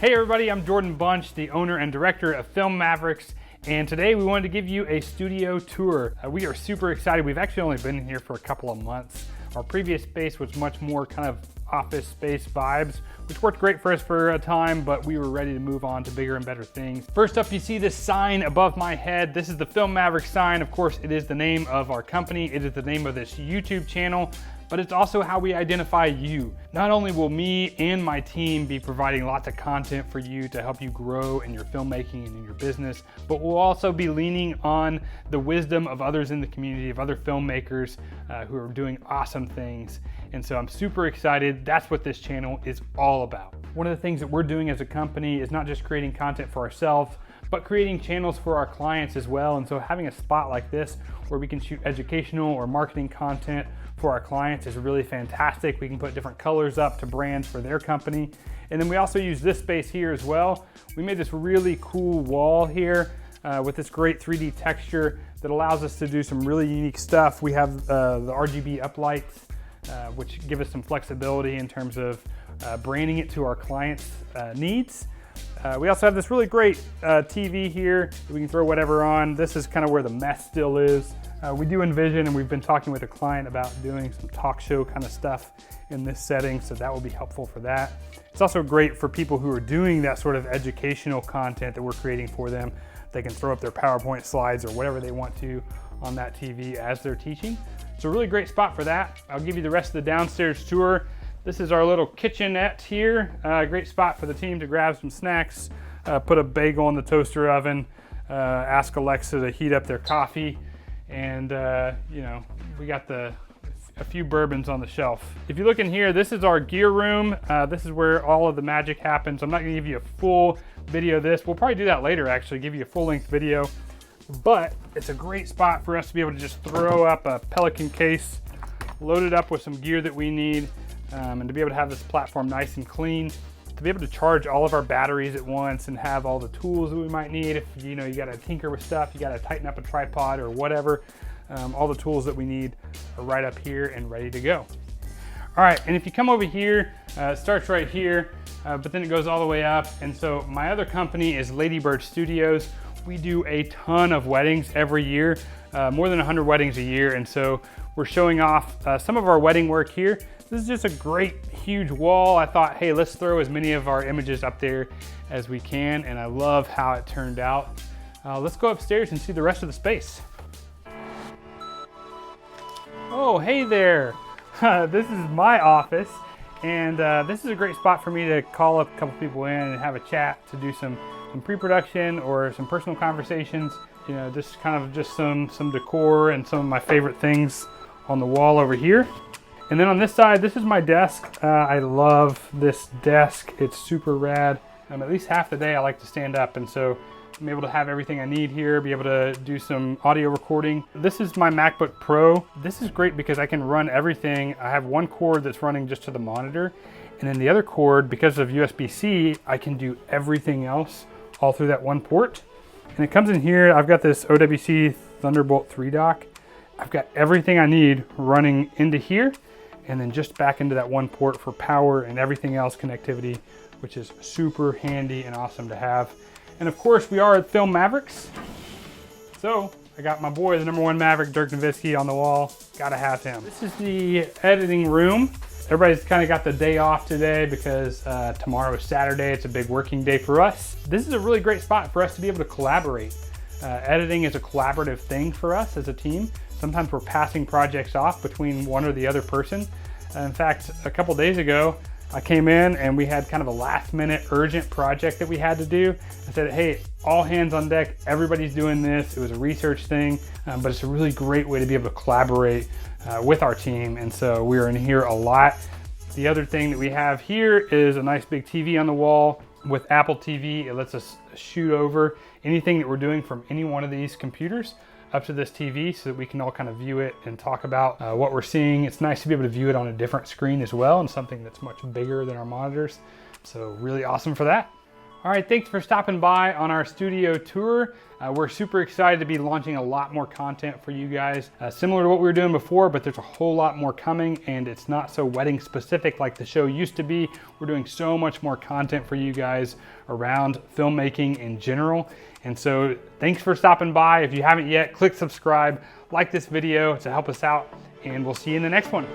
Hey everybody, I'm Jordan Bunch, the owner and director of Film Mavericks, and today we wanted to give you a studio tour. We are super excited. We've actually only been here for a couple of months. Our previous space was much more kind of office space vibes, which worked great for us for a time, but we were ready to move on to bigger and better things. First up, you see this sign above my head. This is the Film Mavericks sign. Of course, it is the name of our company. It is the name of this YouTube channel, but it's also how we identify you. Not only will me and my team be providing lots of content for you to help you grow in your filmmaking and in your business, but we'll also be leaning on the wisdom of others in the community, of other filmmakers who are doing awesome things. And so I'm super excited. That's what this channel is all about. One of the things that we're doing as a company is not just creating content for ourselves, but creating channels for our clients as well. And so having a spot like this where we can shoot educational or marketing content for our clients is really fantastic. We can put different colors up to brands for their company. And then we also use this space here as well. We made this really cool wall here with this great 3D texture that allows us to do some really unique stuff. We have the RGB uplights, which give us some flexibility in terms of branding it to our clients' needs. We also have this really great TV here that we can throw whatever on. This is kind of where the mess still is. We do envision, and we've been talking with a client about doing some talk show kind of stuff in this setting, so that will be helpful for that. It's also great for people who are doing that sort of educational content that we're creating for them. They can throw up their PowerPoint slides or whatever they want to on that TV as they're teaching. So a really great spot for that. I'll give you the rest of the downstairs tour. This is our little kitchenette here. Great spot for the team to grab some snacks, put a bagel in the toaster oven, ask Alexa to heat up their coffee, and you know, we got a few bourbons on the shelf. If you look in here, this is our gear room. This is where all of the magic happens. I'm not gonna give you a full video of this. We'll probably do that later, actually, give you a full-length video. But it's a great spot for us to be able to just throw up a Pelican case, load it up with some gear that we need, and to be able to have this platform nice and clean, to be able to charge all of our batteries at once and have all the tools that we might need. If you know you got to tinker with stuff, you got to tighten up a tripod or whatever, all the tools that we need are right up here and ready to go. All right, and if you come over here, it starts right here, but then it goes all the way up. And so my other company is Ladybird Studios. We do a ton of weddings every year, more than 100 weddings a year. And so we're showing off some of our wedding work here. This is just a great, huge wall. I thought, hey, let's throw as many of our images up there as we can. And I love how it turned out. Let's go upstairs and see the rest of the space. Oh, hey there. This is my office. And this is a great spot for me to call up a couple people in and have a chat, to do some pre-production or some personal conversations. You know, just kind of just some decor and some of my favorite things on the wall over here. And then on this side, this is my desk. I love this desk. It's super rad. At least half the day I like to stand up, and so I'm able to have everything I need here, be able to do some audio recording. This is my Macbook Pro. This is great because I can run everything. I have one cord that's running just to the monitor, and then the other cord, because of USB-C, I can do everything else all through that one port. And it comes in here. I've got this OWC Thunderbolt 3 dock. I've got everything I need running into here, and then just back into that one port for power and everything else connectivity, which is super handy and awesome to have. And of course, we are at Film Mavericks. So I got my boy, the #1 Maverick, Dirk Nowitzki, on the wall. Gotta have him. This is the editing room. Everybody's kind of got the day off today because tomorrow is Saturday. It's a big working day for us. This is a really great spot for us to be able to collaborate. Editing is a collaborative thing for us as a team. Sometimes we're passing projects off between one or the other person. In fact, a couple days ago, I came in and we had kind of a last minute urgent project that we had to do. I said, hey, all hands on deck, everybody's doing this. It was a research thing, but it's a really great way to be able to collaborate with our team. And so we are in here a lot. The other thing that we have here is a nice big TV on the wall with Apple TV. It lets us shoot over anything that we're doing from any one of these computers up to this TV so that we can all kind of view it and talk about what we're seeing. It's nice to be able to view it on a different screen as well, and something that's much bigger than our monitors. So really awesome for that. All right, thanks for stopping by on our studio tour. We're super excited to be launching a lot more content for you guys, similar to what we were doing before, but there's a whole lot more coming, and it's not so wedding specific like the show used to be. We're doing so much more content for you guys around filmmaking in general. And so thanks for stopping by. If you haven't yet, click subscribe, like this video to help us out, and we'll see you in the next one.